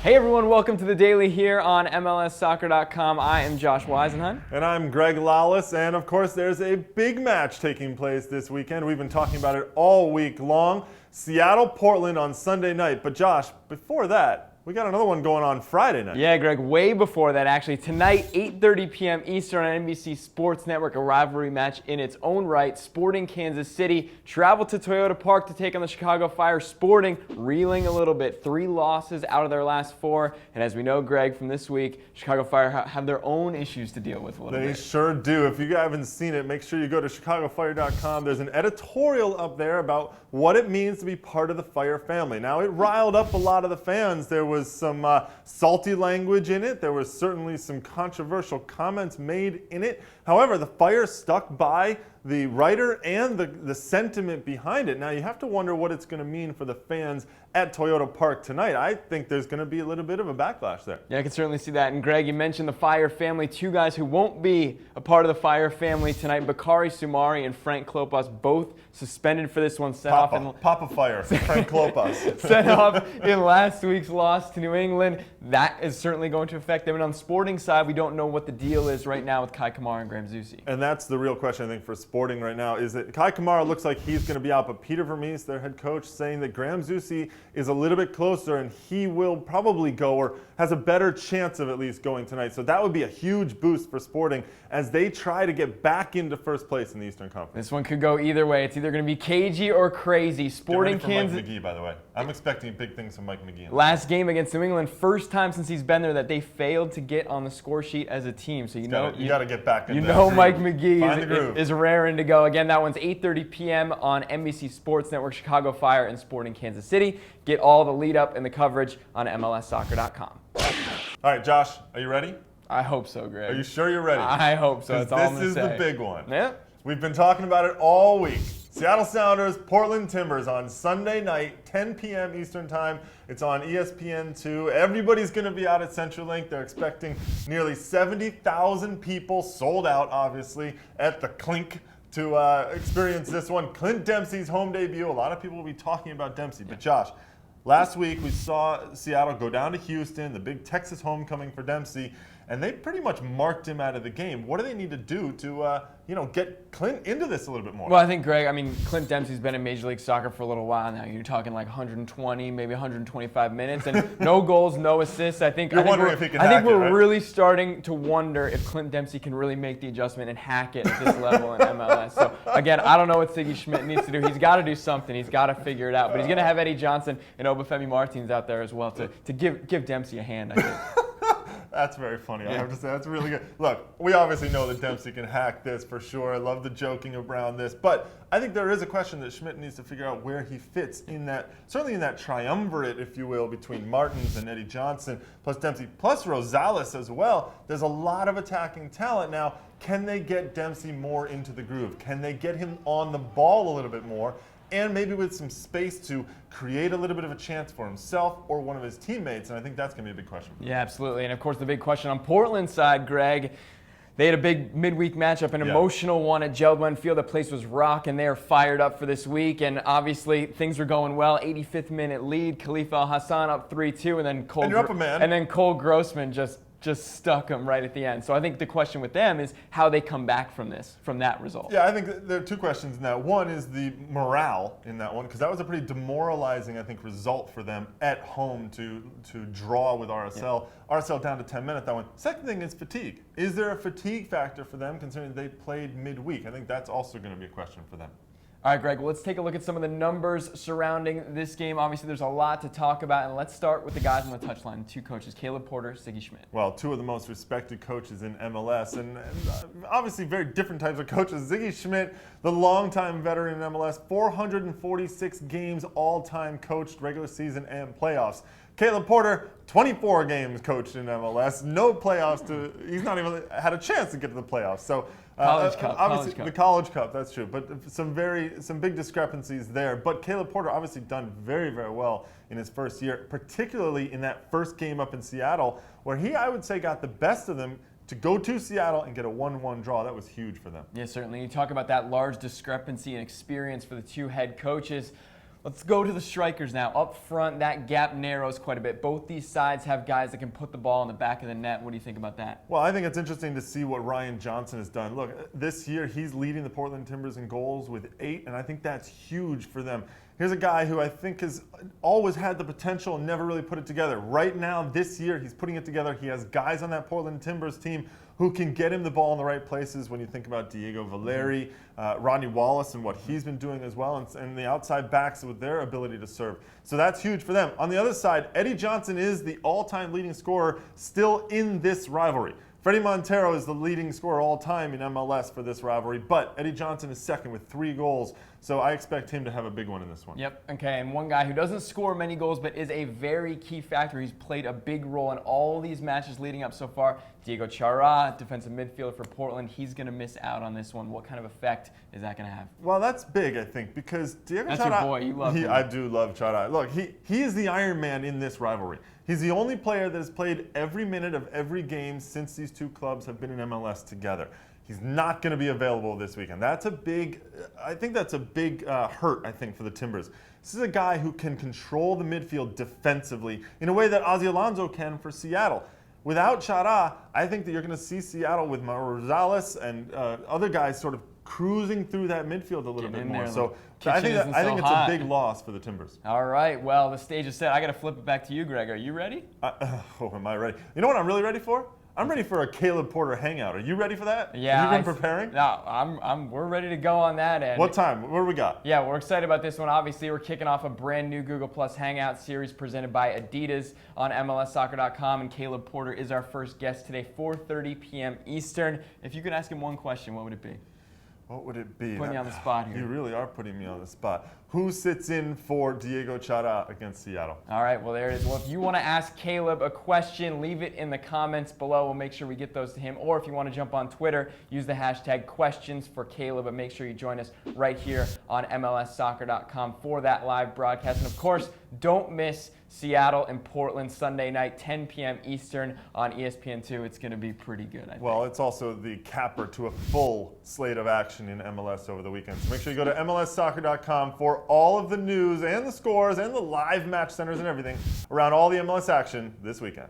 Hey everyone, welcome to the Daily here on MLSsoccer.com. I am Josh Whisenhunt. And I'm Greg Lalas, and of course there's a big match taking place this weekend. We've been talking about it all week long. Seattle-Portland on Sunday night. But Josh, before that, we got another one going on Friday night. Yeah, Greg, way before that actually. Tonight, 8:30 p.m. Eastern on NBC Sports Network, a rivalry match in its own right. Sporting Kansas City travel to Toyota Park to take on the Chicago Fire. Sporting reeling a little bit. 3 losses out of their last 4. And as we know, Greg, from this week, Chicago Fire have their own issues to deal with a little bit. They sure do. If you haven't seen it, make sure you go to ChicagoFire.com. There's an editorial up there about what it means to be part of the Fire family. Now, it riled up a lot of the fans. There was some salty language in it. There was certainly some controversial comments made in it. However, the Fire stuck by the writer and the sentiment behind it. Now, you have to wonder what it's going to mean for the fans at Toyota Park tonight. I think there's going to be a little bit of a backlash there. Yeah, I can certainly see that. And Greg, you mentioned the Fire family. 2 guys who won't be a part of the Fire family tonight, Bakary Soumare and Frank Klopas, both suspended for this one. Papa Fire, Frank Klopas. Sent off in last week's loss to New England. That is certainly going to affect them. And on the Sporting side, we don't know what the deal is right now with Kai Kamara and Graham Zusi. And that's the real question, I think, for Sporting right now, is that Kai Kamara looks like he's going to be out, but Peter Vermees, their head coach, saying that Graham Zusi is a little bit closer and he will probably go, or has a better chance of at least going tonight. So that would be a huge boost for Sporting as they try to get back into first place in the Eastern Conference. This one could go either way. It's either going to be cagey or crazy. Sporting Get ready for Kansas. Mike McGee, by the way. I'm expecting big things from Mike McGee. Last game against New England, first time since he's been there that they failed to get on the score sheet as a team. So you got to get back in You there. know Mike McGee is raring to go. Again, that one's 8:30 p.m. on NBC Sports Network, Chicago Fire and Sporting Kansas City. Get all the lead up and the coverage on MLSsoccer.com. All right, Josh, are you ready? I hope so, Greg. Are you sure you're ready? I hope so. That's all I'm going to say. This is the big one. Yeah. We've been talking about it all week. Seattle Sounders, Portland Timbers on Sunday night, 10 p.m. Eastern Time. It's on ESPN2. Everybody's going to be out at CenturyLink. They're expecting nearly 70,000 people, sold out, obviously, at the Clink to experience this one. Clint Dempsey's home debut. A lot of people will be talking about Dempsey. But Josh, last week we saw Seattle go down to Houston, the big Texas homecoming for Dempsey, and they pretty much marked him out of the game. What do they need to do to get Clint into this a little bit more? Well, I think, Greg, Clint Dempsey's been in Major League Soccer for a little while now. You're talking like 120, maybe 125 minutes, and no goals, no assists. I think we're really starting to wonder if Clint Dempsey can really make the adjustment and hack it at this level in MLS. So, again, I don't know what Siggy Schmidt needs to do. He's got to do something. He's got to figure it out. But he's going to have Eddie Johnson and Obafemi Martins out there as well to give Dempsey a hand, I think. That's very funny. I have to say, that's really good. Look, we obviously know that Dempsey can hack this for sure. I love the joking around this. But I think there is a question that Schmidt needs to figure out where he fits in that, certainly in that triumvirate, if you will, between Martins and Eddie Johnson, plus Dempsey, plus Rosales as well. There's a lot of attacking talent now. Can they get Dempsey more into the groove? Can they get him on the ball a little bit more? And maybe with some space to create a little bit of a chance for himself or one of his teammates. And I think that's going to be a big question. Yeah, absolutely. And, of course, the big question on Portland's side, Greg, they had a big midweek matchup, an emotional one at Gel-Glen Field. The place was rocking. They are fired up for this week. And, obviously, things were going well. 85th minute lead. Khalifa Al-Hassan up 3-2. And then Cole Grossman just stuck them right at the end. So I think the question with them is how they come back from that result. Yeah, I think there are 2 questions in that. One is the morale in that one, because that was a pretty demoralizing, I think, result for them at home to draw with RSL. Yeah. RSL down to 10 minutes, that one. Second thing is fatigue. Is there a fatigue factor for them considering they played midweek? I think that's also going to be a question for them. All right, Greg, well, let's take a look at some of the numbers surrounding this game. Obviously, there's a lot to talk about, and let's start with the guys on the touchline, 2 coaches, Caleb Porter, Siggy Schmidt. Well, 2 of the most respected coaches in MLS, and obviously very different types of coaches. Siggy Schmidt, the longtime veteran in MLS, 446 games all-time coached, regular season and playoffs. Caleb Porter, 24 games coached in MLS, no playoffs he's not even had a chance to get to the playoffs. So obviously the College Cup, that's true, but some big discrepancies there. But Caleb Porter obviously done very, very well in his first year, particularly in that first game up in Seattle, where he, I would say, got the best of them to go to Seattle and get a 1-1 draw. That was huge for them. Yeah, certainly. You talk about that large discrepancy in experience for the 2 head coaches. Let's go to the strikers now. Up front, that gap narrows quite a bit. Both these sides have guys that can put the ball in the back of the net. What do you think about that? Well, I think it's interesting to see what Ryan Johnson has done. Look, this year he's leading the Portland Timbers in goals with 8, and I think that's huge for them. Here's a guy who I think has always had the potential and never really put it together. Right now, this year, he's putting it together. He has guys on that Portland Timbers team who can get him the ball in the right places when you think about Diego Valeri, Rodney Wallace and what he's been doing as well, and the outside backs with their ability to serve. So that's huge for them. On the other side, Eddie Johnson is the all-time leading scorer still in this rivalry. Freddie Montero is the leading scorer all time in MLS for this rivalry, but Eddie Johnson is second with 3 goals, so I expect him to have a big one in this one. Yep, okay, and one guy who doesn't score many goals but is a very key factor. He's played a big role in all these matches leading up so far. Diego Chara, defensive midfielder for Portland, he's going to miss out on this one. What kind of effect is that going to have? Well, that's big, I think, because Diego Chara... That's your boy, you love him. I do love Chara. Look, he is the Iron Man in this rivalry. He's the only player that has played every minute of every game since these two clubs have been in MLS together. He's not going to be available this weekend. That's a big, I think that's a big hurt, I think, for the Timbers. This is a guy who can control the midfield defensively in a way that Ozzie Alonso can for Seattle. Without Chara, I think that you're going to see Seattle with Mauro Rosales and other guys sort of cruising through that midfield a little bit more. So I think it's a big loss for the Timbers. All right, well, the stage is set. I got to flip it back to you, Greg. Are you ready? Am I ready? You know what I'm really ready for? I'm ready for a Caleb Porter hangout. Are you ready for that? Yeah. Have you been preparing? No, we're ready to go on that end. What time? What do we got? Yeah, we're excited about this one. Obviously, we're kicking off a brand new Google Plus Hangout series presented by Adidas on MLSsoccer.com, and Caleb Porter is our first guest today, 4:30 p.m. Eastern. If you could ask him one question, what would it be? What would it be? Putting you on the spot here. You really are putting me on the spot. Who sits in for Diego Chara against Seattle? All right, well, there it is. Well, if you want to ask Caleb a question, leave it in the comments below. We'll make sure we get those to him. Or if you want to jump on Twitter, use the hashtag #QuestionsForCaleb, and make sure you join us right here on MLSsoccer.com for that live broadcast. And of course, don't miss Seattle and Portland Sunday night, 10 p.m. Eastern on ESPN2. It's going to be pretty good, I think. Well, it's also the capper to a full slate of action in MLS over the weekend. So make sure you go to MLSsoccer.com for all of the news and the scores and the live match centers and everything around all the MLS action this weekend.